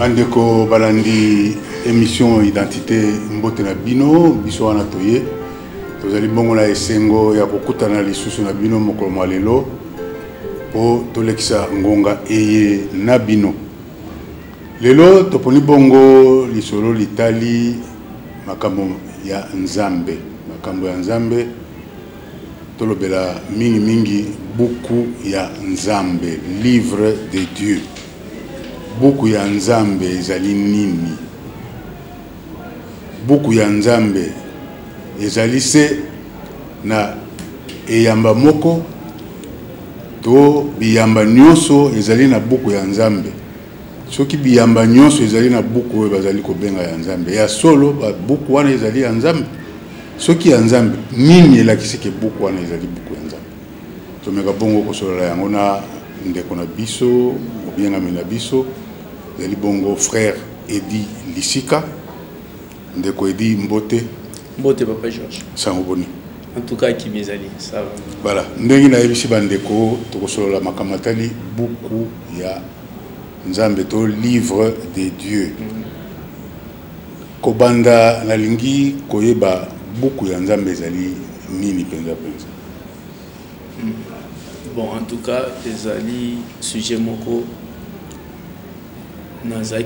Bandeko balandi émission identité mbote na bino biso wana toye tozali bongo na esengo ya kokutana lisusu na bino mokolo mwa lelo po tolekisa ngonga eye na bino lelo toponi bongo lisolo litali makambo ya nzambe tolobela mingi buku ya nzambe, livre de Dieu. Buku ya nzambe ezali nini? Buku ya nzambe ezali se na eyamba moko to biyamba nyonso ezali na buku ya nzambe. Soki biyamba nyonso ezali na buku oyo bazali kobenga ya nzambe. Ya solo buku wana ezali ya nzambe. Soki ya nzambe nini elakisi ke buku wana ezali buku ya nzambe. Tomeka bongo kosolola yango na ndeko na biso, obiengami na biso. Ezali bongo frère Edi Lisika, ndeko Edi Mbote. Mbote papa Georges. Sango boni. En tout cas qui m'ezali, ça va. Voilà, ndenge na yebisi bandeko tokosolola makamatali buku ya nzambe to livre de Dieu. Kobanda nalingi koyeba buku ya nzambe ezali nini penza. Bon, en tout cas, ezali sujet moko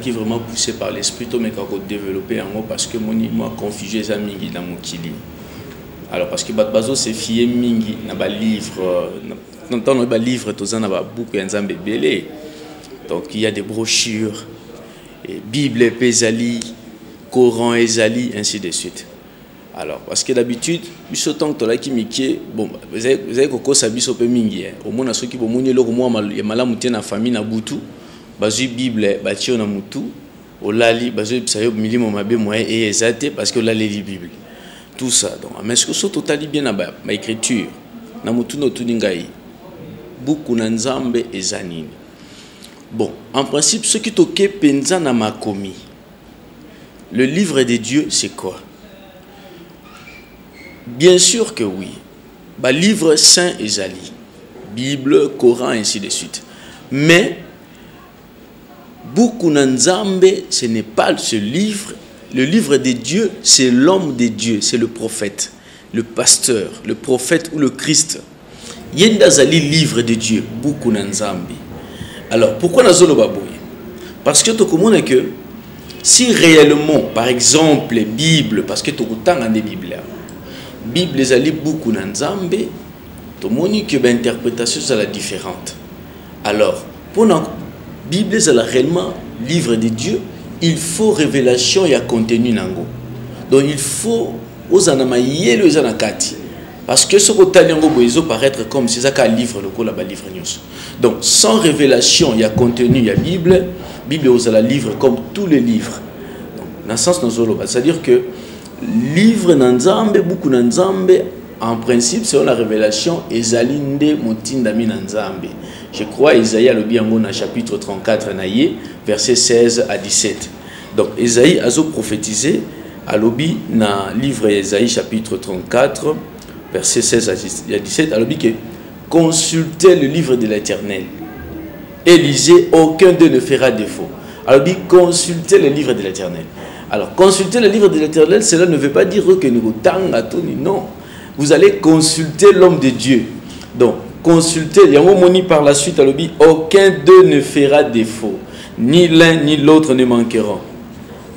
qui est vraiment poussé par l'esprit, mais qui a développé en haut parce que moi configé ça mingi dans mon kili. Alors parce que bazo c'est fié mingi na ba livre, dans ba livre tous na ba buku ya nzambe belé. Donc il y a des brochures, et Bible ezali, Coran ezali, ainsi de suite. Alors parce que d'habitude, biso tant que là qui mikie, bon, vous avez koko sa biso pe mingi. Au moins na ceux qui bomoni lo moi malamu tie na famille na butu. Bazu Bible batio na mutu olali bazu bisayo milimo mabe moyen et exact parce que là les Bible tout ça donc mais ce que so totali bien na ba écriture na mutu no tuningai buku na nzambe ezanini. Bon, en principe ce qui toke penza na makomi, le livre de Dieu c'est quoi? Bien sûr que oui, ba livre saint ezali, Bible, Coran ainsi de suite, mais Buku na nzambe, ce n'est pas ce livre. Le livre de Dieu, c'est l'homme de Dieu, c'est le prophète, le pasteur, le prophète ou le Christ. Yenda zali livre de Dieu, Buku na nzambe. Alors, pourquoi nazolo baboye? Parce que tu comprends que si réellement, par exemple, Bible, parce que tu comprends des Bibles, Bible zali Buku na nzambe, tu comprends que l'interprétation est différente. Alors, pour Bible est réellement livre de Dieu, il faut révélation et contenu nango. Donc il faut aux anamaïe les anakati parce que ce que yango boizo paraître comme si ça livre le ko la livre news. Donc sans révélation il y a contenu il y a Bible aux la livre comme tous les livres. Donc dans sens nozolo c'est-à-dire que livre nanzambe buku nanzambe en principe selon la révélation ezalinde motinda mi nanzambe. Je crois Isaïe a le bien dans chapitre 34 naïe versets 16 à 17. Donc Isaïe a prophétisé à l'obi na livre Isaïe chapitre 34 versets 16 à 17 à l'obi que consultez le livre de l'Éternel et lisez, aucun d'eux ne fera défaut. Alors dit consultez le livre de l'Éternel. Alors consulter le livre de l'Éternel, cela ne veut pas dire que nous tangatoni, non. Vous allez consulter l'homme de Dieu. Donc consultez, il y a un mot par la suite à l'obi, aucun d'eux ne fera défaut, ni l'un ni l'autre ne manqueront,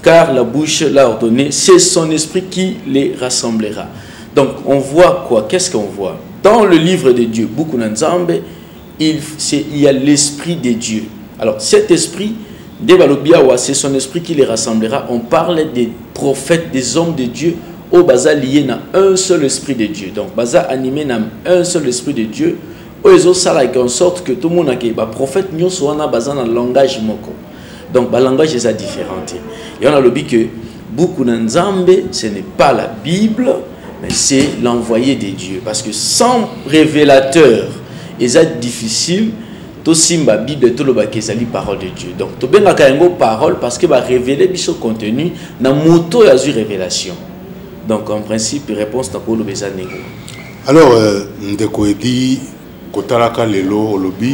car la bouche l'a ordonné, c'est son esprit qui les rassemblera. Donc on voit quoi? Qu'est-ce qu'on voit? Dans le livre de Dieu, Buku na nzambe, il y a l'esprit de Dieu. Alors cet esprit, c'est son esprit qui les rassemblera. On parle des prophètes, des hommes de Dieu, au baza lié na un seul esprit de Dieu. Donc baza animé na un seul esprit de Dieu. Ils ont ça en sorte que tout le monde a dit prophète nous soit basé dans le langage moko. Donc le langage est différent. Et on a le dit que Buku na nzambe ce n'est pas la Bible mais c'est l'envoyé de Dieu parce que sans révélateur c'est difficile to simba Bible to loba kezali parole de Dieu. Donc to benga kayango parole parce que va révéler biso contenu na moto ya révélation. Donc en principe réponse na ko lobeza nego. Alors ndeko edi kotalaka lelo lobi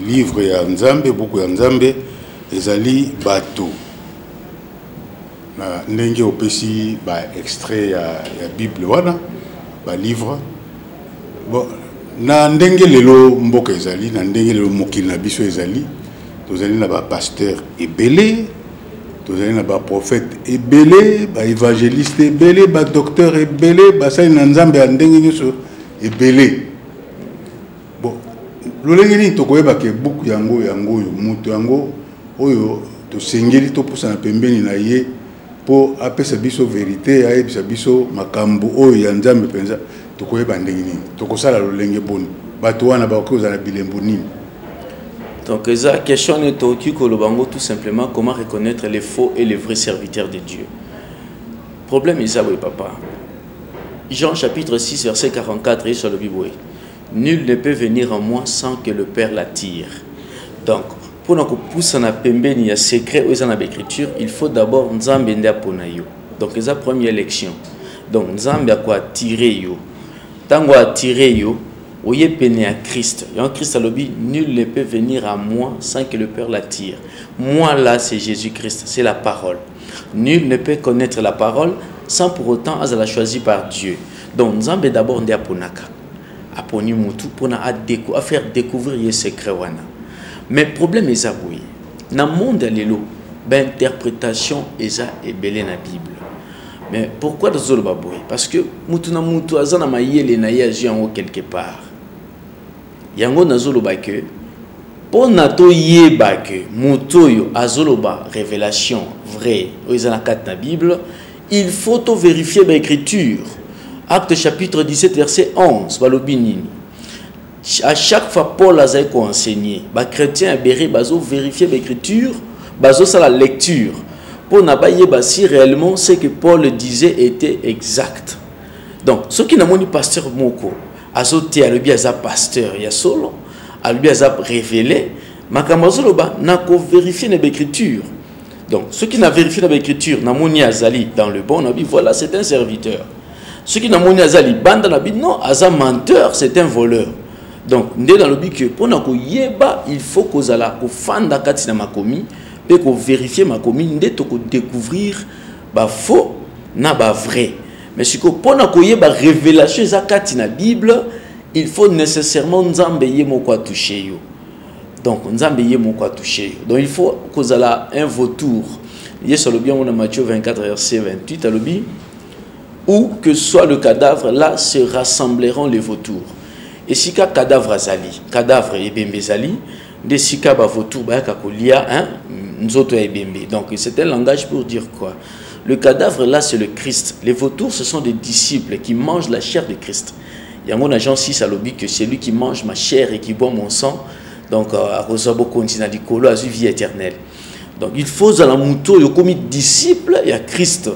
livre ya nzambe buku ya nzambe ezali bato na ndenge opesi ba extrait ya Bible wana ba livre bon na ndenge lelo mboka ezali na ndenge lelo mokili na biso ezali tozali na ba pasteur ebele tozali na ba prophète ebele ba évangéliste ebele ba docteur ebele ba sali na nzambe ya ndenge nyonso ebele bon lolenge ni tokoyeba ke buku yango mutu yango oyo tosengeli topusa na pembeni na ye po apesa biso vérité ayebisa biso makambo oyo ya nzambe penza tokoyeba ndenge nini tokosala lolenge boni bato wana bakozala bilembo nini. Donc la question est tout simplement comment reconnaître les faux et les vrais serviteurs de Dieu. Problème est oui papa. Jean chapitre 6 verset 44 et sur le Bible. Nul ne peut venir à moi sans que le Père l'attire. Donc pour nous pousser na pembeni ya secret ou dans l'écriture, il faut d'abord nzambe nda pona yo. Donc c'est la première lection. Donc nzambe a quoi attirer yo. Tango attirer yo, oye pene à Christ. Et en Christ a lobby, nul ne peut venir à moi sans que le Père l'attire. Moi là c'est Jésus-Christ, c'est la parole. Nul ne peut connaître la parole sans pour autant être choisi par Dieu. Donc nzambe d'abord nda ponaka. Aponi mutu pona à faire découvrir les secrets wana. Mais le problème est ça, oui. Dans le monde, l'interprétation est belé dans la Bible. Mais pourquoi dans le baboui? Parce que mutu na mutu azana mayele na yaji en quelque part. Yango na zoloba que pour nato yeba que mutu yo azoloba révélation vraie dans la Bible, il faut tout vérifier l'écriture. Acte chapitre 17 verset 11 balobinini. À chaque fois Paul a enseigné, les chrétiens ont vérifié l'écriture, la lecture, pour ne pas si réellement ce que Paul disait était exact. Donc, ce qui n'a pas pasteur Moko, a pasteur, il y a solo, a révélé, n'a vérifié l'écriture. Donc, ceux qui n'a vérifié l'écriture, n'a azali dans le bon, voilà, c'est un serviteur. Ceux qui n'a azali bande non, aza menteur, c'est un voleur. Donc, dans le but que pour nous yeba, il faut que nous fanda katina makomi, et que vérifier makomi, nous découvrir ba faux na ba vrai. Mais si pour nous yeba révélation za katina Bible, il faut nécessairement nzambe yemo kwa toucher yo. Donc nzambe yemo kwa toucher yo. Donc il faut que nous un vautour. Yes le bien on a Matthieu 24 verset 28 à l'obi où que soit le cadavre là se rassembleront les vautours. Et si ka cadavre azali, cadavre ebembe zali, de si ka ba vautour ba ka kolia hein, nzoto ebembe. Donc c'est un langage pour dire quoi? Le cadavre là c'est le Christ. Les vautours ce sont des disciples qui mangent la chair de Christ. Yango na Jean 6 alobi que c'est lui qui mange ma chair et qui boit mon sang. Donc à Rosabo continua di kolo à vie éternelle. Donc il faut à la muto yo comme disciple et à Christ.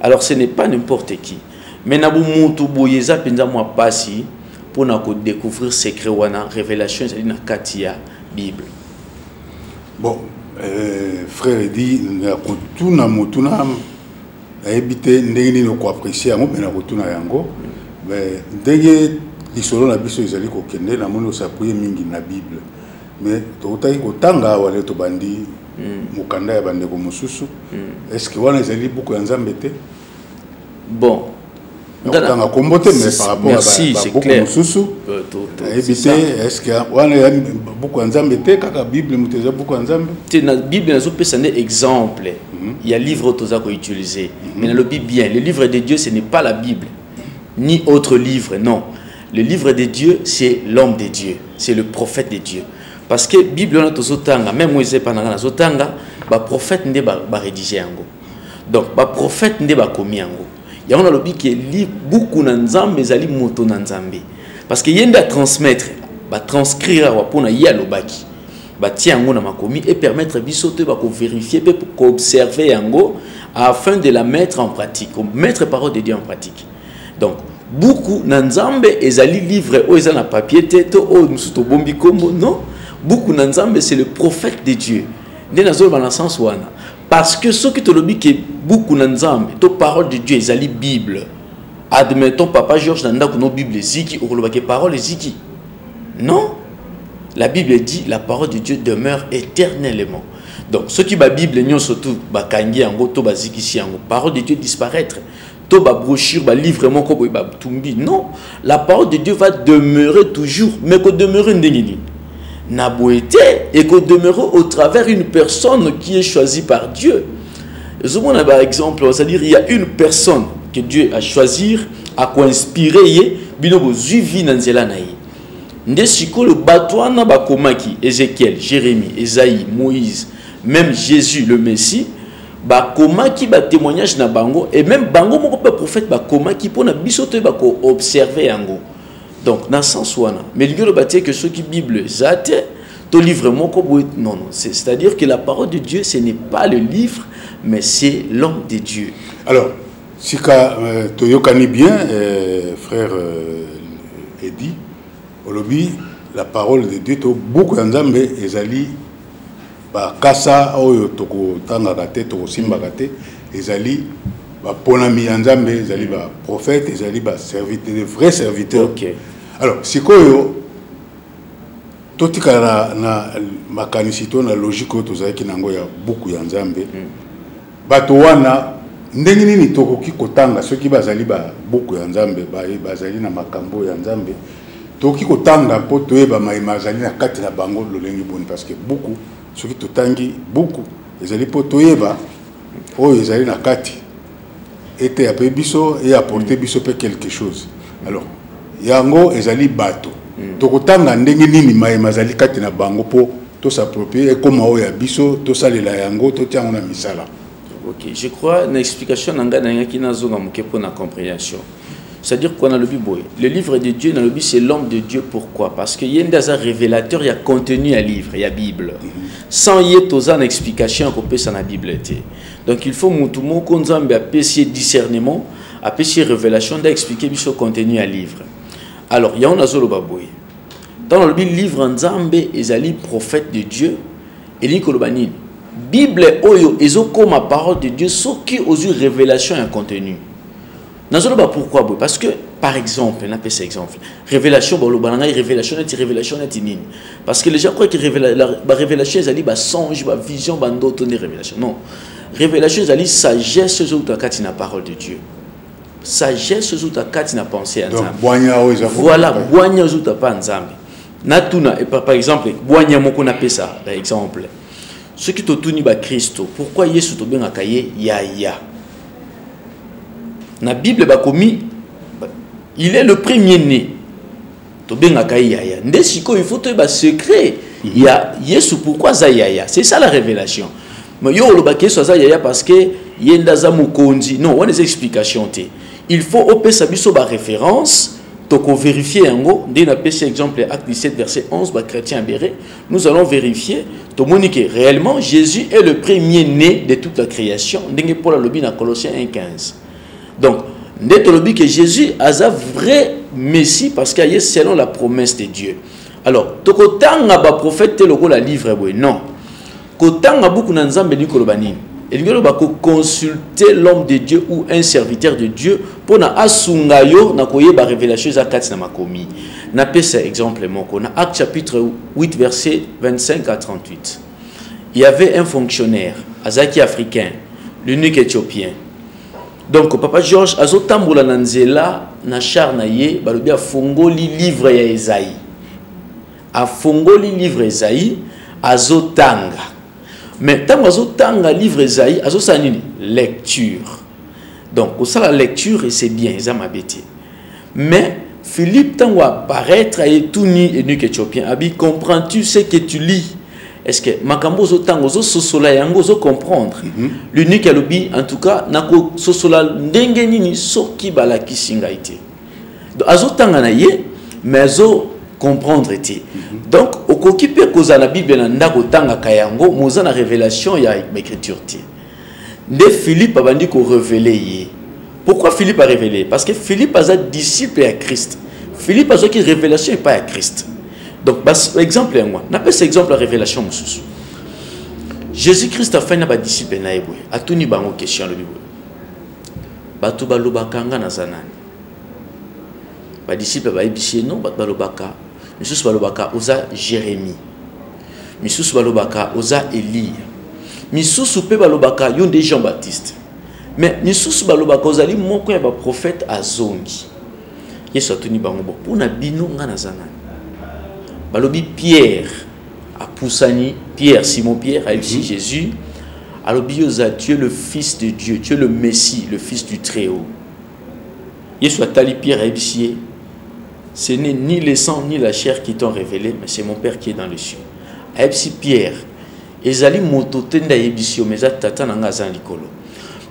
Alors ce n'est pas n'importe qui. Mais na bu muto boyeza penza moi pasi pour découvrir secret wana révélation na katia Bible. Bon frère dit na kutuna mutuna ebité ndenge ni ko apprécier ngo na kutuna yango mais ndenge lisolo na biso ezali ko kende na mono s'appuyer mingi na Bible mais totaki kotanga wale to bandi mukanda ya bande ko mususu est-ce que wana ezali beaucoup ya nzambe te? Bon mais par rapport merci, à beaucoup de sous est-ce que on a beaucoup d'ensemble kaka Bible muteza beaucoup d'ensemble la Bible c'est un exemple. Il y a livre autoza qu'on utiliser mais dans le Bible bien le livre de Dieu ce n'est pas la Bible ni autre livre, non. Le livre de Dieu c'est l'homme de Dieu, c'est le prophète de Dieu. Parce que Bible on a tozotanga même Moïse pananga zotanga ba prophète ndé ba rédiger yango. Donc ba prophète ndé ba komi yango. Il y a un lobby qui lit beaucoup de nzambe zali moto na nzambe parce que yenda à transmettre ba transcrire wa pona ya lobaki ba tia yango na makomi et permettre bisote ba ko vérifier pe ko observer yango afin de la mettre en pratique, mettre parole de Dieu en pratique. Donc beaucoup na nzambe ezali livre o ezana papier teto o musuto bombi kombo non, beaucoup na nzambe c'est le prophète de Dieu. Né na zo ba na sens wana. Parce que ce qui te le dit que beaucoup d'ensemble, la parole de Dieu est la Bible. Admettons, Papa Georges n'a pas de Bible ziki ou la parole ziki. Non. La Bible dit la parole de Dieu demeure éternellement. Donc, ce qui est la Bible, surtout, bakangi yango, to bazikisi yango, parole de Dieu disparaître. To ba brochure, ba livre, mon kobo, ba tumbi. Non, la parole de Dieu va demeurer toujours, mais que demeurer ndengini. N'a beau été, et que demeurer au travers une personne qui est choisie par Dieu. Par exemple, c'est-à-dire il y a une personne que Dieu a choisi, a inspiré, binobo zuivi nanzela naï. Ndesiko le batouana bakomaki, Ézéchiel, Jérémie, Esaïe, Moïse, même Jésus le Messie, bakomaki ba témoignage na bango et même bango moko ba prophète bakomaki pona bisoto bako observer yango. Donc dans sens wana, mais le batie que ceux qui Bible zate to livre moko non non, c'est-à-dire que la parole de Dieu ce n'est pas le livre mais c'est l'homme de Dieu. Alors, si tu yokani bien, frère Eddy, olobi, la parole de Dieu, beaucoup d'ensemble, ezali, kasa oyo toko tanga kate, toko simba kate, ezali, ponami ensemble, ezali, prophète, ezali, serviteur, des vrais serviteurs. Okay. Alors, si koyo, totika na makanisito na logique oyo tozalaki nango ya beaucoup ya nzambe. Bato wana ndenge nini tokoki kotanga soki bazali ba buku ya nzambe bazali na makambo ya nzambe tokoki kotanga po toyeba mayema azali na kati na bango lolengi boni parce que buku soki totangi buku ezali po toyeba oyo ezali na kati ete ya pe biso et apporter biso pe quelque chose. Alors yango ezali bato tokotanga ndenge nini mayema azali kati na bango po to s'approprier comme oyo ya biso to salela yango to tiango na misala. Ok, je crois une explication qui n'a pour la compréhension. C'est-à-dire qu'on a le Bible. Le livre de Dieu, dans le Bible, c'est l'homme de Dieu. Pourquoi? Parce qu'il y a un révélateur, il y a contenu à livre, il y a Bible. Sans y être une explication qu'on peut dans la Bible. Donc il faut que tout le monde ait discernement, ait révélation, d'expliquer ce contenu à livre. Alors, il y a un azolo baboui. Dans le livre en Zambé, il y a les prophètes de Dieu et les Kolobanines. Bible oyo ezo comme la parole de Dieu ce qui aux révélation et un contenu. Pourquoi? Parce que par exemple, on appelle ça exemple. Révélation révélation parce que les gens croient que la révélation est ba songe, ba vision, ba d'autres révélation. Non. Révélation est sagesse sur ta katina parole de Dieu. Sagesse sur ta katina pensée en Nzambe. Voilà, boanya sur ta pas Nzambe. Natuna et par exemple, boanya moko na pesa par exemple. Ce qui te tourne ba Christo, pourquoi Yesu to ben akaye yaya? Na Bible ba komi il est le premier né. To ben akaye yaya. Ndesiko il faut te ba secret. Il y a Yesu pourquoi za yaya? C'est ça la révélation. Mais yo lo ba Yesu za yaya parce que yenda za mukonzi. Non, on a des explications té. Il faut opé sa biso ba référence. Donc, on vérifie un mot, dès la PC exemple, acte 17, verset 11, chrétien Béré, nous allons vérifier, réellement, Jésus est le premier-né de toute la création, pour la lobby dans Colossiens 1,15. Donc, dès que que Jésus a un vrai Messie, parce qu'il est selon la promesse de Dieu. Alors, tokotanga ba prophète teloko la livre, non. Kotanga beaucoup nanzambe ni kolobani. Il va consulter l'homme de Dieu ou un serviteur de Dieu pour na asungayo na koyeba révélation za kati na makomi. Na pesa exemple moko na Acte chapitre 8 verset 25 à 38. Il y avait un fonctionnaire azaki africain, l'unique éthiopien. Donc papa Georges azotambola na nzela na char na ye balobi afongoli livre ya Esaïe. Afongoli livre Esaïe azotanga. Mais tant que livre Esaïe, lecture. Donc, ça la lecture, et c'est bien, ça m'a bêté. Mais Philippe, tant qu'il apparaître, et tout ni et nu éthiopien, comprends-tu ce que tu lis? Est-ce que Makambo Zotango Sosola Yango zo comprendre? L'unique alobi, en tout cas, Nako Sosola Ndengenini Soki Balaki Singaïté. Donc, Azotanga naye, mais Azo comprendre était. Donc, au coquipé cause la Bible n'andako tanga kayango, moza na révélation ya écriture té. De Philippe a dit qu'on révélait. Pourquoi Philippe a révélé? Parce que Philippe a un disciple à Christ. Philippe a une révélation et pas à Christ. Donc, exemple moi, n'a pas cet exemple la révélation moussous. Jésus-Christ a fait un disciple na ebwe. A tout ni bango question le Bible. Batu balobakanga na zanani. Ba disciple ba ebisi non batu balobaka. Misusu balobaka oza Jérémie. Misusu balobaka oza Élie. misusu pe balobaka yo nde Jean-Baptiste. Mais misusu balobaka ozali moko ya ba prophète azongi. Yesu atuni bango bo pona bino nga nazana. Balobi Pierre a poussani, Pierre, Simon Pierre a dit Jésus. Alobi yoza, tu es le fils de Dieu, tu es le Messie, le fils du Très-Haut. Yesu atali Pierre a dit, ce n'est ni le sang ni la chair qui t'ont révélé, mais c'est mon Père qui est dans les cieux. A dit Pierre, ezali mototenda yebisio mais tata nanga zan likolo.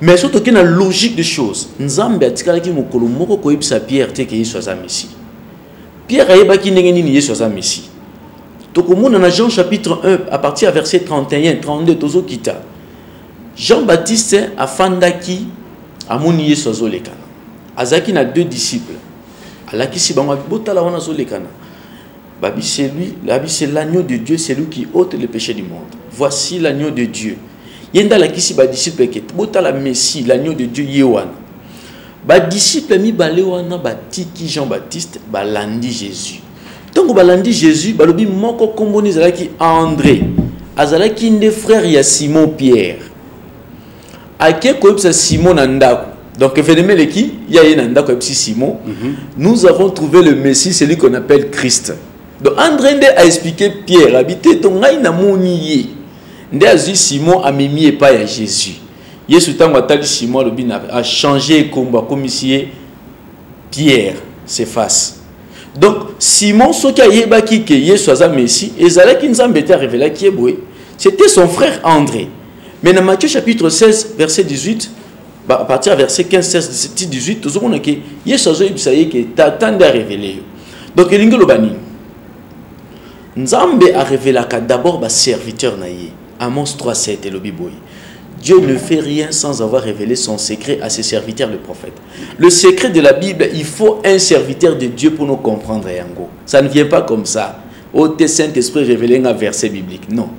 Mais surtout qu'il y a la logique des choses. Nzambe atikala ki mokolo moko ko yebisa Pierre te ke Yesu aza Messie. Pierre a yeba ki ndenge nini Yesu aza Messie. Tokomona na Jean chapitre 1 à partir à verset 31 32 tozo kita. Jean-Baptiste afandaki amoni Yesu azolekana. Azaki na 2 disciples. Alakisi bango botala wana azolekana. Babi c'est lui, c'est l'agneau de Dieu, c'est lui qui ôte le péché du monde. Voici l'agneau de Dieu. Yenda lakisi ba disciple ke botala Messie, l'agneau de Dieu yewana. Ba disciple mi balewana ba tiki Jean-Baptiste ba landi Jésus. Donc ba landi Jésus balobi moko komboni zalaki André. Azalaki nde frère ya Simon Pierre. Ake koyebisa Simon na ndako. Donc événement qui il y a un ndako koyebisi Simon. Nous avons trouvé le Messie, celui qu'on appelle Christ. Donc André a expliqué Pierre habité ton ngai na moni nde azu Simon a mimi et pas à Jésus. Yesu tango atali Simon le bin a changé komba comme ici Pierre s'efface. Donc Simon ce qui a yebaki que Yesu aza Messie ezalaki nzambe te révélé qui est boé. C'était son frère André. Mais dans Matthieu chapitre 16 verset 18 à partir verset 15 16 17 18 tout ce que Yesu azo yebisa ye que t'attendre à révéler. Donc elingi lobani Nzambe a révélé d'abord ba serviteur na ye. Amos 3:7 et le Biboui. Dieu ne fait rien sans avoir révélé son secret à ses serviteurs, le prophète. Le secret de la Bible, il faut un serviteur de Dieu pour nous comprendre. Yango. Ça ne vient pas comme ça. Au Saint-Esprit révélé un verset biblique. Non.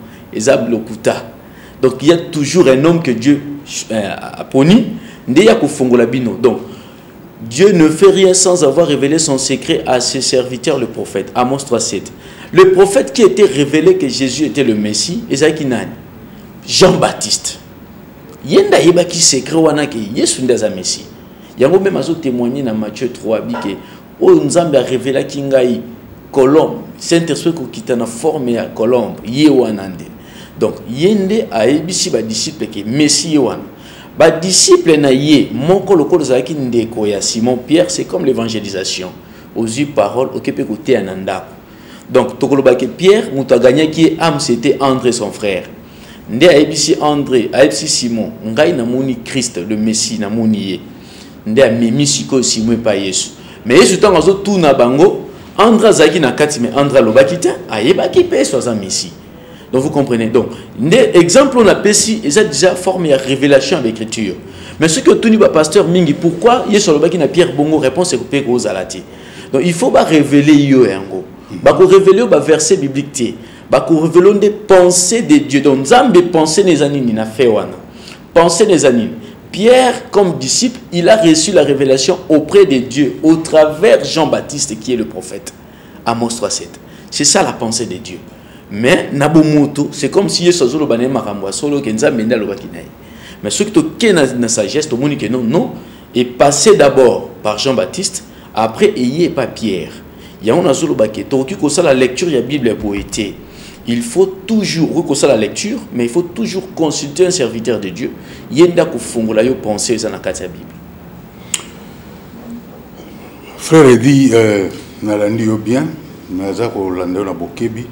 Donc il y a toujours un homme que Dieu a poni. Donc Dieu ne fait rien sans avoir révélé son secret à ses serviteurs, le prophète. Amos 3:7. Le prophète qui était révélé que Jésus était le Messie, Jean-Baptiste. Yenda yeba ki secret wana ke Yesu ndaza Messie. Yango même azo témoigner dans Matthieu 3 bike o Nzambe a révélé ki ngai colombe, Saint-Esprit ko kitana forme ya colombe, ye wana nde. Donc yende a ebisi ba disciple ke Messie wana. Ba disciple na ye moko lokolo zaki ndeko ya Simon Pierre, c'est comme l'évangélisation. Ozu parole okepe ko te anandako. Donc tokoloba ke Pierre muta gagné qui âme c'était André son frère. Nde aebisi André, aebisi Simon, ngai na moni Christ le Messie na moni ye. Nde amemi siko Simon pa Yesu. Mais Yesu tango zo tout na bango, André zaki na kati mais André lobaki te, ayebaki pe soza Messie. Donc vous comprenez. Donc, exemple on a pesi, ils ont déjà formé à révélation avec l'écriture. Mais ce que tout ba pasteur mingi, pourquoi Yesu lobaki na Pierre bongo réponse est pe ko zalati. Donc il faut pas révéler yo yango. Ba ko révéler ba verset biblique té. Ba ko révéler des pensées de Dieu. Donc Nzambe pensée les anini na fait wana. Pensée les anini. Pierre comme disciple, il a reçu la révélation auprès de Dieu au travers Jean-Baptiste qui est le prophète. Amos 3:7. C'est ça la pensée de Dieu. Mais nabomoto, c'est comme si Yesu zolo bané makambo solo ke Nzambe nda lobaki nayi. Mais ce que to na sagesse to moni que non est passé d'abord par Jean-Baptiste, après ayé pas Pierre. Il y a un zolo baké to ki ko ça la lecture de la Bible pour été. Il faut toujours recourir la lecture, mais il faut toujours consulter un serviteur de Dieu. Yenda ko fongola yo penser za na kati ya Bible. Frère dit nalandi yo bien, naza ko landa na bokebi.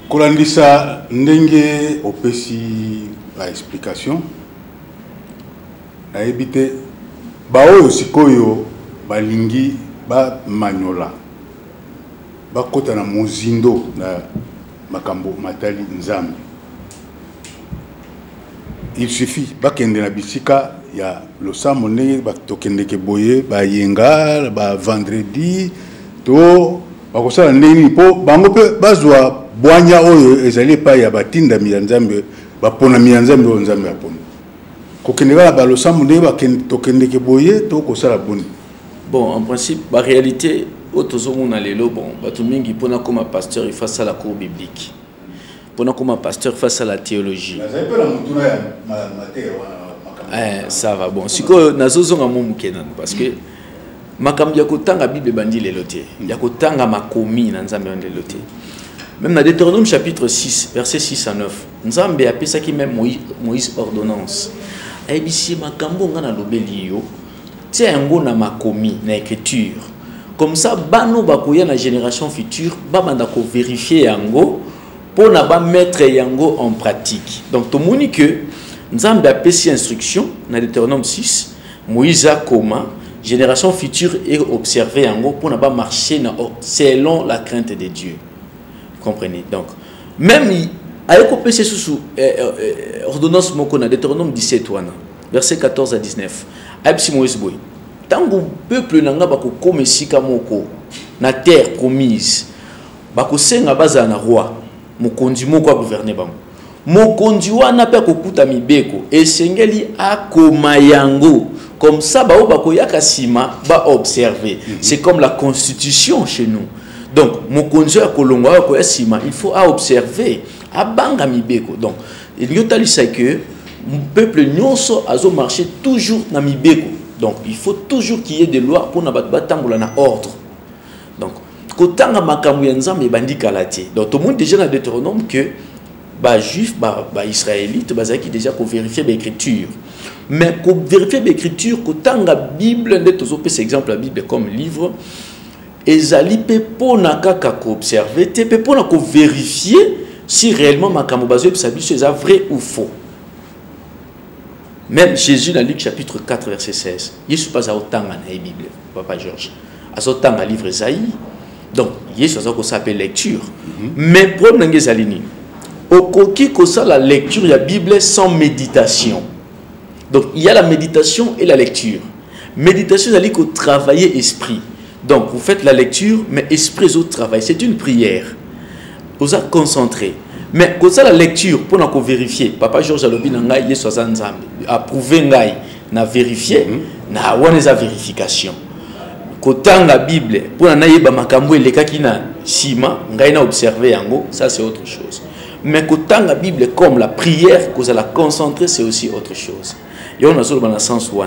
Kolandisa ndenge opesi la explication. Na ebite ba oyo sikoyo balingi ba manyola. Bakota na mozindo na makambo matali Nzambe. Il suffit bakende na bisika ya losamo ndenge batokende ke boye ba yenga ba vendredi to bakosala ndenge po bango pe bazwa bwanya oyo ezali pa ya batinda mi Nzambe bapona mi Nzambe o Nzambe apona kokende ba ba losamo ndenge bakende tokende ke boye to kosala boni. Bon, en principe la réalité autozomona lelo bon batumingi pona comme pasteur il fasse la cour biblique. pendant comme un pasteur face à la théologie. Ça va bon. Si que nazozonga momukenan parce que makambi ya kotanga Bible bandi leloté. Ya kotanga makomi na nzambe bandi leloté. Même dans Deutéronome chapitre 6 verset 6 à 9. Nzambe appelle qui même Moïse ordonnance. Aibisi makambo nga na lobeli yo. Tia yango na makomi na écriture. Comme ça bano bakoya na génération future ba banda ko vérifier yango pour na ba mettre yango en pratique. Donc to moni que Nzambe a pesi instruction dans Deutéronome 6, Moïse a comment génération future et observer en gros pour ne pas marcher selon la crainte de Dieu. Vous comprenez? Donc, même avec le PC sous ordonnance moko na Deutéronome 17 verset 14 à 19. Aïbsi Moïse boy. Tant que peuple nanga bako comme sika moko na terre promise, bako senga baza na roi, mokonzi moko a gouverner bango. Mokonzi wana pe kokuta mibeko esengeli akoma yango comme ça ba bakoyaka sima ba observer. C'est comme la constitution chez nous. Donc mokonzi akolongwa ko sima, il faut observer abanga mibeko. Donc il y a ça que le peuple nyonso azo marcher toujours na mibeko. Donc il faut toujours qu'il y ait des lois pour na batambola na ordre. Donc kotanga makambo ya nzambe bandi kalate. Donc tout le monde déjà dans Deutéronome que bah juif bah israélite bah qui déjà pour vérifier l'écriture mais pour vérifier l'écriture quand la Bible n'est toujours pas exemple la Bible comme livre ezali pe pona kaka ko observer te pe pona ko vérifier si réellement makambo bazo ça c'est vrai ou faux. Même Jésus dans Luc chapitre 4 verset 16 Jésus pas à autant dans la Bible papa Georges à autant dans livre Isaïe donc Jésus ça s'appelle lecture mais problème ezali ni okoki kosa la lecture de la Bible sans méditation. Donc il y a la méditation et la lecture. Méditation c'est que travailler esprit. Donc vous faites la lecture mais esprit au travail, c'est une prière. Vous êtes concentré. Mais kosa la lecture pour nous vérifier. Papa Georges alobi nanga yeso zanzambe approuver ngai na vérifier na waneza vérification. Kotanga Bible pour na yeba makambo elekaki na sima ngai na observer yango, ça c'est autre chose. Mais quand la Bible comme la prière, que vous allez la concentrer, c'est aussi autre chose. Et on a solo dans le sens où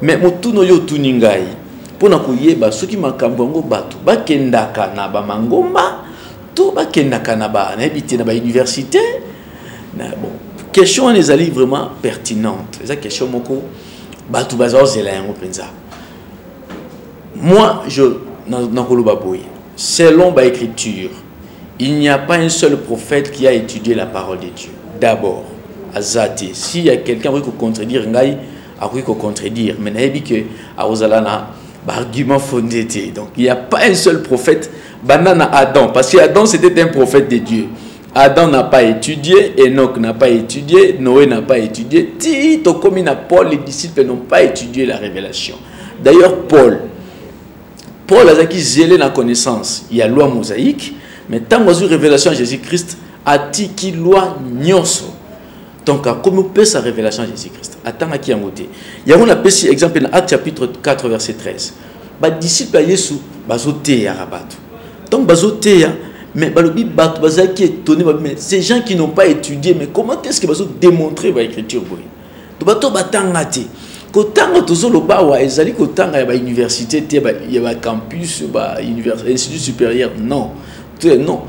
mais motuno yo tuningai pour na kuyeba ceux qui makambo batu bakendaka na ba mangomba to bakendaka na ba na habité na ba université na bon question les ali vraiment pertinente les question moko batu bazozela yango penza moi je na koloba boy selon ba écriture. Il n'y a pas un seul prophète qui a étudié la parole de Dieu. D'abord, Azate. S'il y a quelqu'un qui peut contredire, Ngai, a qui peut contredire. Mais il dit que Aozalana, argument fondé. Donc, il n'y a pas un seul prophète. Banana Adam. Parce qu'Adam, c'était un prophète de Dieu. Adam n'a pas étudié, Enoch n'a pas étudié, Noé n'a pas étudié. Tito, comme il a Paul, les disciples n'ont pas étudié la révélation. D'ailleurs, Paul a qui zélé la connaissance. Il y a loi mosaïque. Mais tant que la révélation de Jésus-Christ a dit qu'il loi nyonso. Donc, comme on peut sa révélation de Jésus-Christ, attends à qui a monté. Il y a un exemple dans Actes chapitre 4, verset 13. Les disciples de Jésus, ils ont donc, mais qui est étonné, mais ces gens qui n'ont pas étudié, mais comment est-ce qu'ils vont démontrer l'écriture? Donc, kotanga tozolo bawa ezali kotanga ya ba université ya ba campus ba institut supérieur non. Non,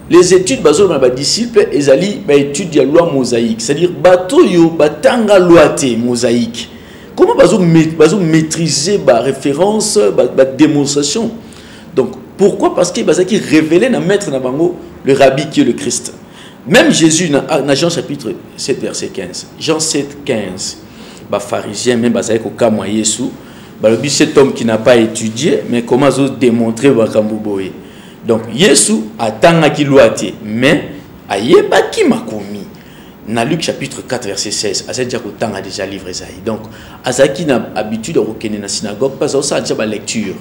les études bazolo ba disciples ezali ba étude ya loi mosaïque, c'est-à-dire bato yo batanga loi té mosaïque. Comment bazo maîtriser ba référence ba démonstration. Donc pourquoi? Parce que bazaki révélé na maître na bango le rabbi qui est le Christ. Même Jésus dans Jean chapitre 7 verset 15. Jean 7 15. Bah pharisien même bazaki ko kamwa Yesu, bah le cet homme qui n'a pas étudié mais comment zo démontrer ba kamboboye. Donc Yesu attend qui loité mais ayeba qui makomi. Dans Luc chapitre 4 verset 16, Azadja Kotang a déjà livré ça. Donc Azaki n'a habitude de reconnaître dans la synagogue pas ça déjà la lecture.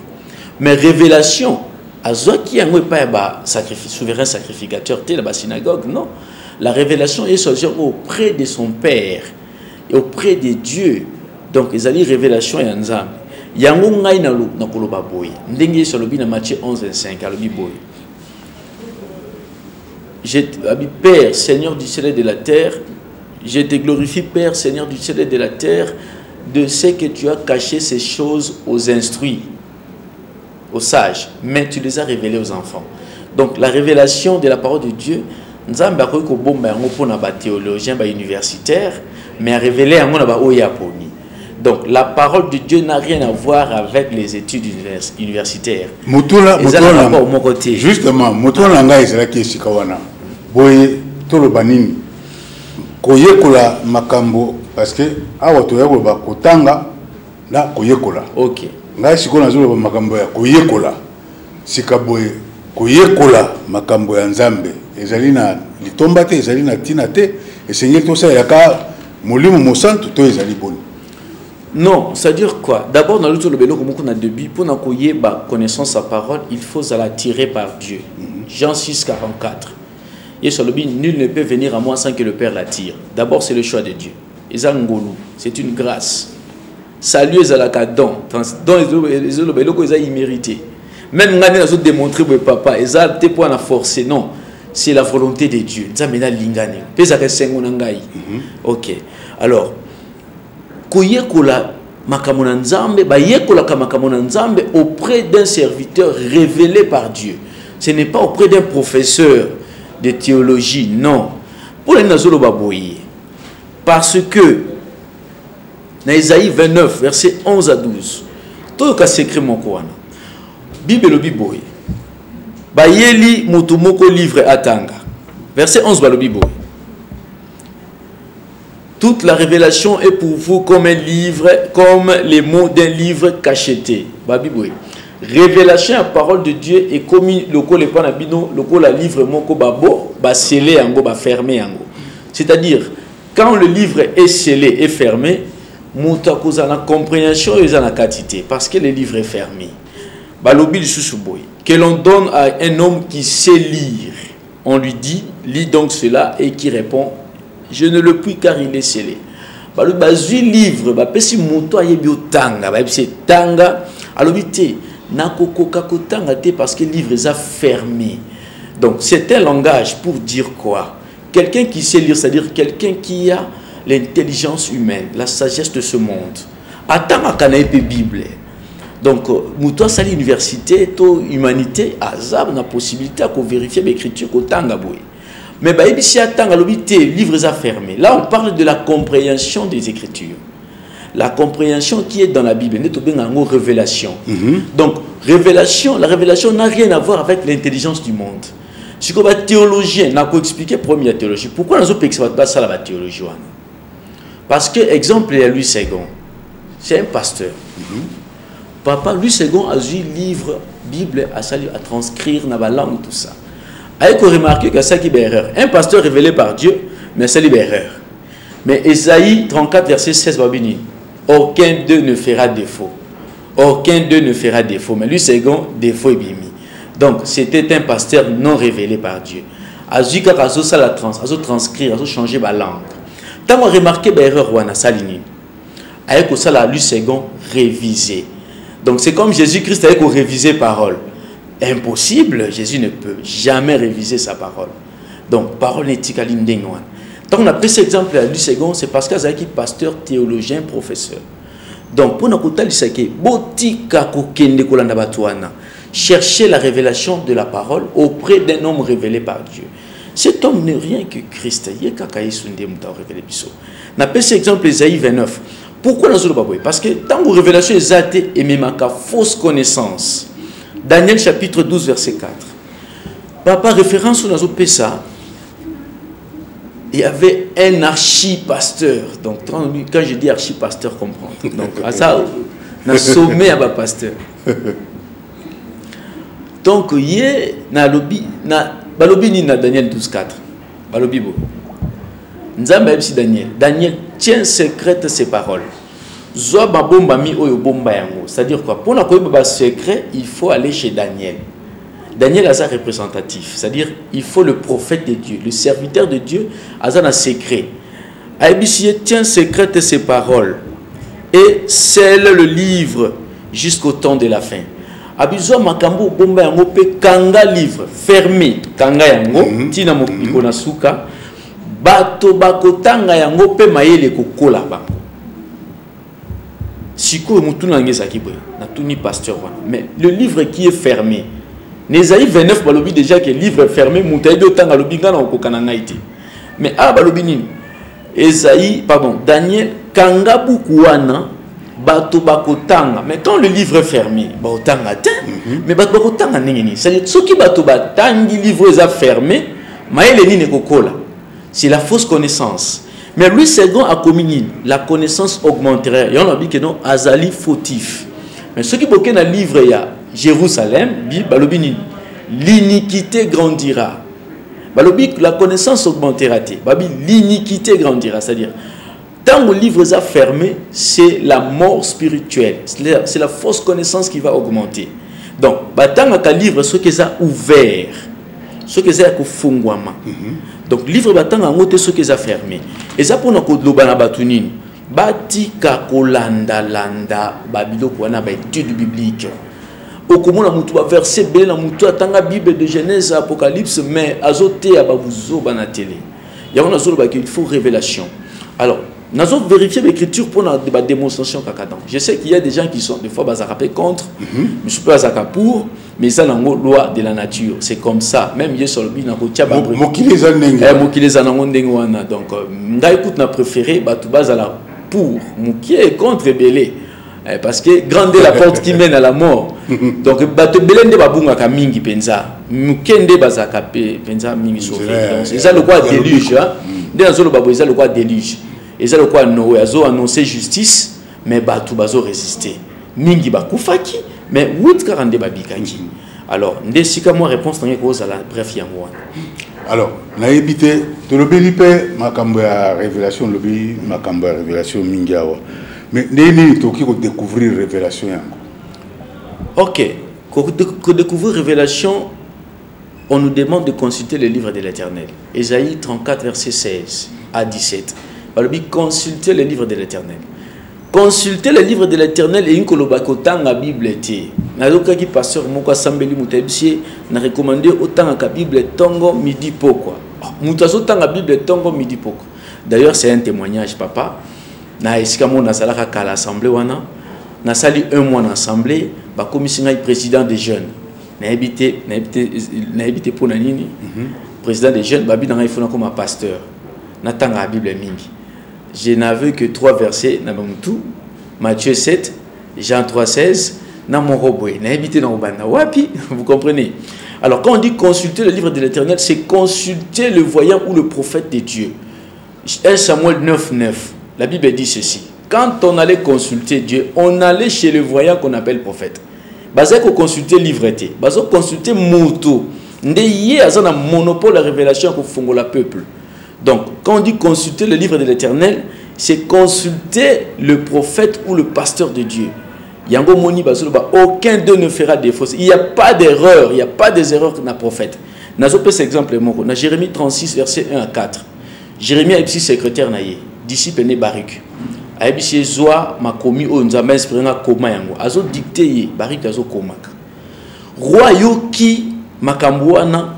Mais révélation Azaki a pas sacrifice souverain sacrificateur tel la synagogue non. La révélation est auprès de son Père et auprès de Dieu. Donc ils allaient révélation et ensemble. Yango ngai na koloba boy ndenge solobi na Matthieu 11:5 alobi boy Père, Seigneur du ciel et de la terre, je te glorifie, Père, Seigneur du ciel et de la terre, de ce que tu as caché ces choses aux instruits, aux sages, mais tu les as révélées aux enfants. Donc la révélation de la parole de Dieu, nous avons des théologiens universitaires, mais à révéler à mon Oyaponi. Donc la parole de Dieu n'a rien à voir avec les études universitaires. Justement, Moutouala est là qui est Sikawana. Boye, Tolobanini. Koyekola makambo, parce que awa toyekola kotanga na koyekola. Ok. Ngai sikona zolo makambo ya koyekola. Sikaboye koyekola makambo ya Nzambe. Ezali na litomba te, ezali na tina te, esengeli to sa yaka molimo mosantu to ezali boni. Non, c'est-à-dire quoi? D'abord, dans le début, pour nous connaissance sa parole, il faut la tirer par Dieu. Jean 6, 44. Nul ne peut venir à moi sans que le Père l'attire. D'abord, c'est le choix de Dieu. C'est une grâce. Salut à don. Don les immérité. Même quand nous avons démontré que papa, ils ont pour la forcer. Non, c'est la volonté de Dieu. Ok. Alors, koyekola makamona nzambe ba yekola ka makamona nzambe auprès d'un serviteur révélé par Dieu. Ce n'est pas auprès d'un professeur de théologie, non. Pour les nazolo baboye. Parce que dans Isaïe 29 verset 11 à 12. Tout ka secret mon koana. Bible lo biboye. Ba yeli mutumoko livre atanga. Verset 11 ba lo biboye. Toute la révélation est pour vous comme un livre, comme les mots d'un livre cacheté. Babiboué. Révélation à parole de Dieu est comme le col panabino, le col à livre moko babo, ba scellé ango, ba fermé ango. C'est-à-dire, quand le livre est scellé et fermé, moutakoza la compréhension et la quantité, parce que le livre est fermé. Balobi susuboy. Que l'on donne à un homme qui sait lire, on lui dit, lis donc cela, et qui répond, je ne le puis car il est scellé. Le livre, si moto a yebi tanga, c'est tanga. Alors vite, nakoko kakotanga te parce que le livre est fermé. Donc c'est un langage pour dire quoi? Quelqu'un qui sait lire, c'est-à-dire quelqu'un qui a l'intelligence humaine, la sagesse de ce monde. Attends à kanaïpe Bible. Donc moto à l'université, to humanité, azab na possibilité à vérifier l'écriture au tanga boy. Mais si le livre est fermé. Là, on parle de la compréhension des Écritures. La compréhension qui est dans la Bible. Révélation. Donc, la révélation n'a rien à voir avec l'intelligence du monde. Si on théologien, on a expliqué première théologie. Pourquoi on n'a pas ça la théologie? Parce que, exemple, il y a Louis II. C'est un pasteur. Papa, Louis II a eu livre, Bible, à transcrire dans la langue, tout ça. Il faut remarquer que ça qui est erreur. Un pasteur révélé par Dieu, mais c'est l'erreur. Mais Esaïe 34, verset 16, Babini, aucun d'eux ne fera défaut. Aucun d'eux ne fera défaut. Mais lui, second, défaut est bimi. Donc, c'était un pasteur non révélé par Dieu. Azuka kazo ça la transcrire, azo changer la langue. Tant on remarqué l'erreur wana salini. Avec ça la lui second révisé. Donc c'est comme Jésus-Christ avec réviser parole. Impossible, Jésus ne peut jamais réviser sa parole. Donc, parole n'est pas l'indénoine. Tant qu'on a pris cet exemple à lui second, c'est parce qu'il y a un pasteur, théologien, professeur. Donc, pour nous chercher la révélation de la parole auprès d'un homme révélé par Dieu. Cet homme n'est rien que Christ. Il y a révélé. On a pris cet exemple Isaïe 29. Pourquoi nous avons pas? Parce que tant que la révélation est zatée et même à fausse connaissance. Daniel chapitre 12 verset 4. Papa, référence sur ça, il y avait un archi-pasteur. Donc quand je dis archi-pasteur, comprendre. Donc à ça, on a sommé à ma pasteur. Donc il y a balobi ni na Daniel 12 4. Balobi bo. Nzamba si Daniel tient secrète ses paroles. C'est-à-dire quoi? Pour un secret, il faut aller chez Daniel. Daniel a un représentatif. C'est-à-dire il faut le prophète de Dieu, le serviteur de Dieu a un secret. Aïbisier tient secrète ses paroles et scelle le livre jusqu'au temps de la fin. abizwa makambo bomba yango pe kanga livre fermé kanga yango tina mokiko na suka bato bakotanga yango pe mayele kokola bango siko mutuna ngeza kiboy na tuni pasteur wana mais le livre qui est fermé Nézaïe 29 balobi déjà que livre fermé mutaïdo tanga lobinga na okokana ngaité mais balobi nini Esaïe pardon Daniel kanga buku wana bato bakotanga mais quand le livre est fermé baotanga te mais bato bakotanga nini c'est-à-dire soki bato batangi livre est fermé maele nini kokola c'est la fausse connaissance mais Louis II a commis la connaissance augmentera et on a dit que non azali fautif mais ceux qui boken na livre ya Jérusalem bi balobi nini l'iniquité grandira balobi la connaissance augmentera babi l'iniquité grandira c'est-à-dire tant le livre est fermé, c'est la mort spirituelle. C'est la fausse connaissance qui va augmenter. Donc, tant que le livre, ce qui est ouvert, ce qui est fungwama. Donc, le livre, ce qui est fermé. Et ça, pour nous, l'obana batunin, batika kolanda landa, babilo kwana ba étude biblique. Au commun, la moutou verset belé, la moutou atanga Bible de Genèse, Apocalypse, mais azoté à babuzo bana télé. Il y a il faut révélation. Alors, nous avons vérifié l'écriture pour la démonstration kakadam. Je sais qu'il y a des gens qui sont des fois bazarapé contre, mais je peux bazaka pour, mais ça c'est la loi de la nature. C'est comme ça. Même hier sur le bin nakotia ba mokile zanango ndengwana. Donc nga écoute na préféré batu bazala pour, moki est contre belé. Parce que grande la porte qui mène à la mort. Donc batu belé nde babunga ka mingi penza. Mukende bazaka penza mingi sauvé. C'est ça le quoi déluge hein. Nde nazolo babo ça le quoi déluge. Et ça le quoi Noé a annoncé justice mais batu bazo résister mingi bakufaki mais 842 babikaki alors ndesika moi réponse tangé cause à la bref yango alors na évité to lobeli pe makambo ya révélation lobi makambo ya révélation mingi awa mais nini toki ko découvrir révélation yango OK ko découvrir révélation on nous demande de consulter le livre de l'Éternel Ésaïe 34 verset 16 à 17 consulter le livre de l'Éternel. Consulter le livre de l'Éternel et une kolobakotang la Bible était. Nazoka qui pasteur moko sambeli mutebisi na recommandé autant la Bible tongo midi poko. Mutazo tanga Bible tongo midi poko. D'ailleurs c'est un témoignage papa. Na esika mo na salaka ka l'assemblée wana. Na sali un mois en assemblée, ba commissaire président des jeunes. Na habité pour nanini. Président des jeunes babi dans il faut comme pasteur. Na tanga la Bible mingi. Je n'avais que 3 versets, Matthieu 7, Jean 3, 16, vous comprenez? Alors quand on dit consulter le livre de l'Éternel, c'est consulter le voyant ou le prophète de Dieu. 1 Samuel 9, 9, la Bible dit ceci. Quand on allait consulter Dieu, on allait chez le voyant qu'on appelle prophète. Basé qu'on consulter livreté, basé qu'on consulter moto. Ndeye a un monopole de révélation pour fongo la peuple. Donc, quand on dit consulter le livre de l'Éternel, c'est consulter le prophète ou le pasteur de Dieu. Yango moni bazuloba, aucun d'eux ne fera défaut. Il n'y a pas d'erreur, il n'y a pas des erreurs dans le prophète. Nazope cet exemple moko. Na Jérémie 36 verset 1 à 4. Jérémie a été secrétaire naïe, disciple né Baruch. A été zoa makomi o nzamba espérant koma yango. Azo dicté ye Baruch azo komaka. Roi yoki makambuana.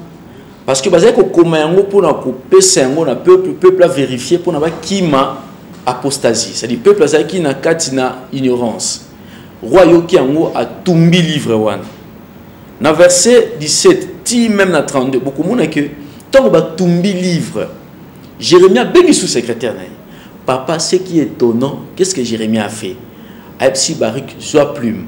Parce que basé ko koma yango pour na ko pesa yango na peuple a vérifier pour na ba kima apostasie, c'est-à-dire peuple a qui na katina ignorance. Roi yoki yango a tumbi livre wana. Na verset 17 ti même na 32 beaucoup mona que tant ba tumbi livre. Jérémie a béni sous secrétaire naï. Papa, ce qui est étonnant, qu'est-ce que Jérémie a fait? Aipsi Baruch soit plume.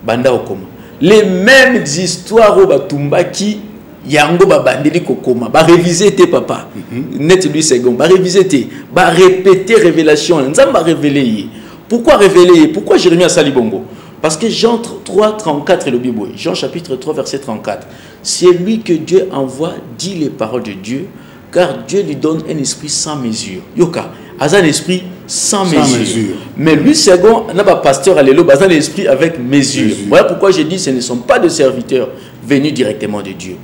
Banda okoma. Les mêmes histoires au batumba qui yango ba bandeli kokoma ba réviser tes papa net lui second ba réviser tes ba répéter révélation nzamba révéler pourquoi révéler pourquoi Jérémie a sali bongo parce que Jean 3 34 le Bible Jean chapitre 3 verset 34 c'est lui que Dieu envoie dit les paroles de Dieu car Dieu lui donne un esprit sans mesure yoka azan esprit sans mesure mais lui second n'a pas pasteur allélo bazan esprit avec mesure voilà pourquoi j'ai dit ce ne sont pas des serviteurs venus directement de Dieu.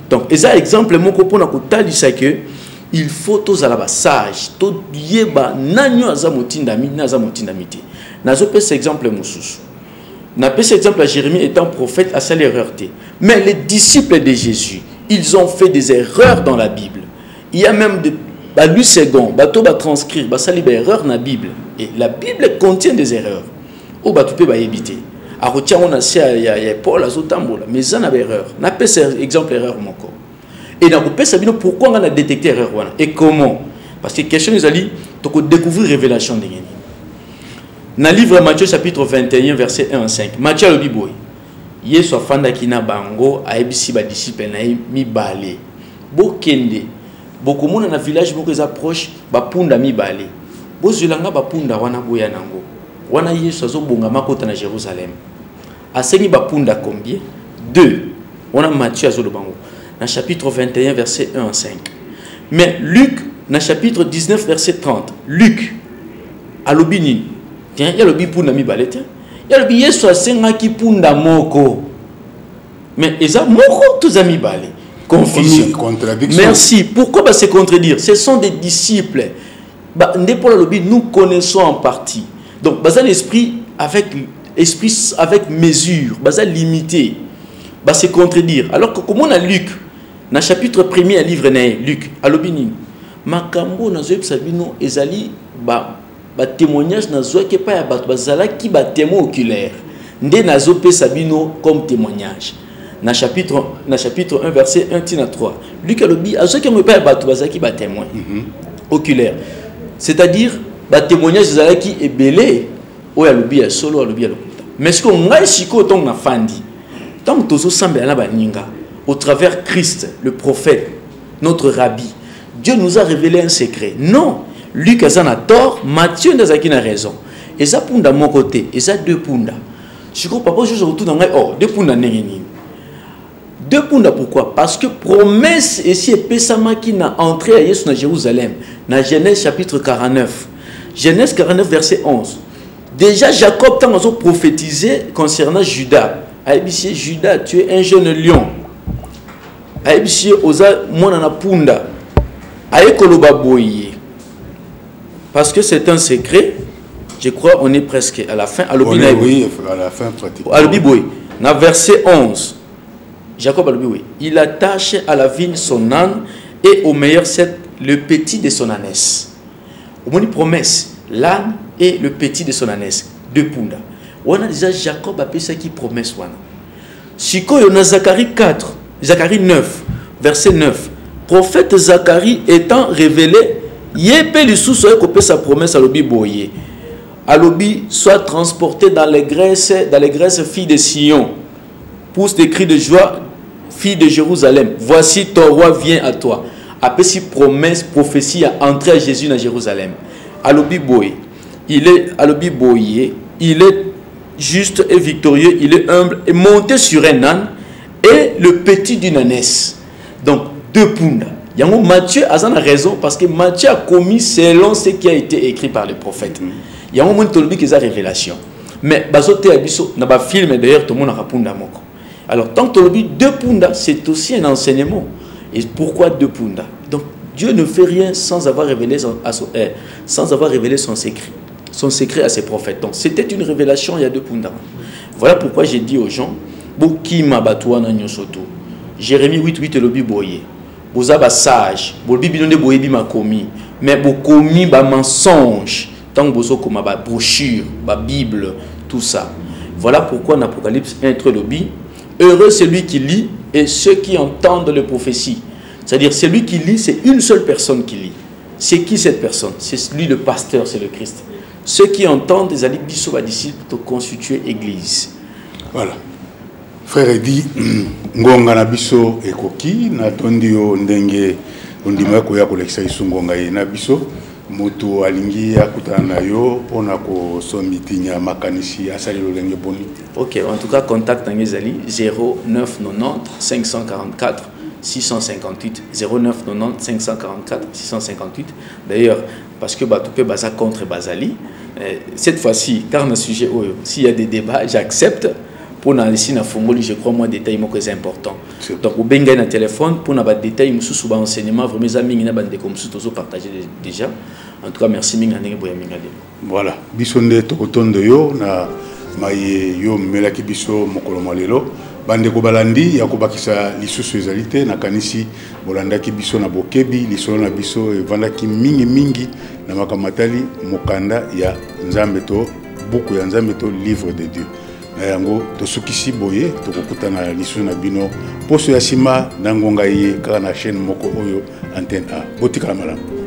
Donc, et ça, exemple, mon copain a dit que il faut tous à la sage, tout yeba, nanyo azamotindami, nazamotindamité. Nazo pe cet exemple moussous. n'a pas cet exemple à Jérémie étant prophète à sa l'erreur. Mais les disciples de Jésus, ils ont fait des erreurs dans la Bible. Il y a même des lui second, bateau va transcrire, ça les erreurs dans la Bible. Et la Bible contient des erreurs. Ou tu peux éviter. À retiens on a il y a Paul à Zotambola, mais ça n'a pas erreur. N'a pas exemple erreur mon corps. Et dans le pays Sabino, pourquoi on a détecté erreur et comment? Parce que question nous a dit, tu découvrir révélation de Génie. Dans le livre Matthieu chapitre 21 verset 1 à 5, Matthieu le biboy. Yesu afanda kina bango aebisi ba disciple na mi balé. Bokende. Bokomona na village moko za proche ba punda mi balé. Bozulanga ba punda wana boya nango. Wana Yesu azobonga makota na Jérusalem. Asengi ba punda combien? 2. Wana Matthieu azolo bango. Dans chapitre 21 verset 1 à 5. Mais Luc dans chapitre 19 verset 30. Luc alobini. Tiens, il y a le bi punda mi balé. Il y a le billet soit 5 qui punda moko. Mais ils ont moko tous amis balé. Confusion. Merci. Pourquoi se contredire? Ce sont des disciples. Nous connaissons en partie. Donc, bazal esprit avec mesure, bazal limité. Se contredire. Alors que comme on a Luc, dans le chapitre 1er livre Luc, alobini, makambo na zoep sabino ezali témoignage na zoe ke pa ya bato bazala ki ba témoin oculaire nde na zo pe sabino comme témoignage na chapitre 1 verset 1 tina 3 Luc alobi azo ke mo pa ya bato bazala ki ba témoin oculaire, c'est-à-dire ba témoignage zala ki ebelé o ya lobi ya solo alobi ya lokuta. Mais ce qu'on ngai siko tong na fandi tant tozo sambela na baninga au travers Christ le prophète notre rabbi, Dieu nous a révélé un secret. Non, Luc a tort, Matthieu a raison. Et ça punda mon côté, et ça 2 punda. Je crois pas que je retourne dans oh 2 punda n'engeni. 2 punda pourquoi? Parce que promesse ici est pesama qui n'a entré à Jésus dans Jérusalem. Dans Genèse chapitre 49. Genèse 49 verset 11. Déjà Jacob t'a prophétisé concernant Judas. Aïbisi Judas, tu es un jeune lion. Aïbisi oza monana punda. Aïkoloba boye. Parce que c'est un secret, je crois on est presque à la fin. Oui, à la fin pratiquement. Dans verset 11, Jacob a dit, il attache à la vigne son âne et au meilleur c'est le petit de son ânesse. Au moins une promesse, l'âne et le petit de son ânesse, 2 punda. On a déjà Jacob a appelé ça qui promesse. Si on a Zacharie 4, Zacharie 9, verset 9, prophète Zacharie étant révélé, Yépé le sous sa promesse à l'obi boye. À l'obi soit transporté dans les graisses filles de Sion. Pousse des cris de joie, filles de Jérusalem. Voici ton roi vient à toi. Après si promesse, prophétie à entrer à Jésus dans Jérusalem. À l'obi boye. Il est à l'obi boye. Il est juste et victorieux. Il est humble et monté sur un âne et le petit d'une ânesse. Donc 2 punda. Matthieu a raison parce que Matthieu a commis selon ce qui a été écrit par le prophète. Il y a un moment où il y a une révélation. Mais dans le film, d'ailleurs, tout le monde a punda moko. Alors, tant que tu as 2 punda, c'est aussi un enseignement. Et pourquoi 2 punda? Donc, Dieu ne fait rien sans avoir révélé son secret à ses prophètes. Donc, c'était une révélation, il y a 2 punda. Voilà pourquoi j'ai dit aux gens, Jérémie 8:8 le biboye. Vous avez sage, vous avez commis, mais vous commis des mensonges, tant que vous avez commis des brochures, des Bible, tout ça. Voilà pourquoi en Apocalypse 1:3 heureux celui qui lit et ceux qui entendent les prophéties. C'est-à-dire celui qui lit, c'est une seule personne qui lit. C'est qui cette personne? C'est lui le pasteur, c'est le Christ. Ceux qui entendent des alibis sont des disciples pour constituer église. Voilà. Frère Eddy, ngonga na biso ekoki na tondio ndenge ondima ko ya kolekisa isungonga na biso moto alingi akutana na yo pona ko somitinya makanisi asali lolenge boni. OK, en tout cas contact ngezali 0990 544 658 0990 544 658. D'ailleurs parce que batoupe baza contre Bazali cette fois-ci car dans sujet s'il y a des débats, j'accepte. Pour nous ici na fongoli, je crois moi détails c'est important. Donc au benga na téléphone pour na ba détails musu suba enseignement vraiment amis na bande comme musu tozo partager déjà. En tout cas merci minga ndenge boya minga. Voilà, bisonde to kotondo yo na maye yo melaki biso mokolo malelo bande ko balandi ya kobakisa lisusu ezalite na kanisi bolandaki biso na bokebi lisolo na biso evandaki mingi na makamatali mokanda ya Nzambe to buku ya Nzambe to livre de Dieu na yango tosukisi boye tokokutana lisusu na bino poso ya sima na ngonga ye kaka na chaîne moko oyo antenne A botika malamu.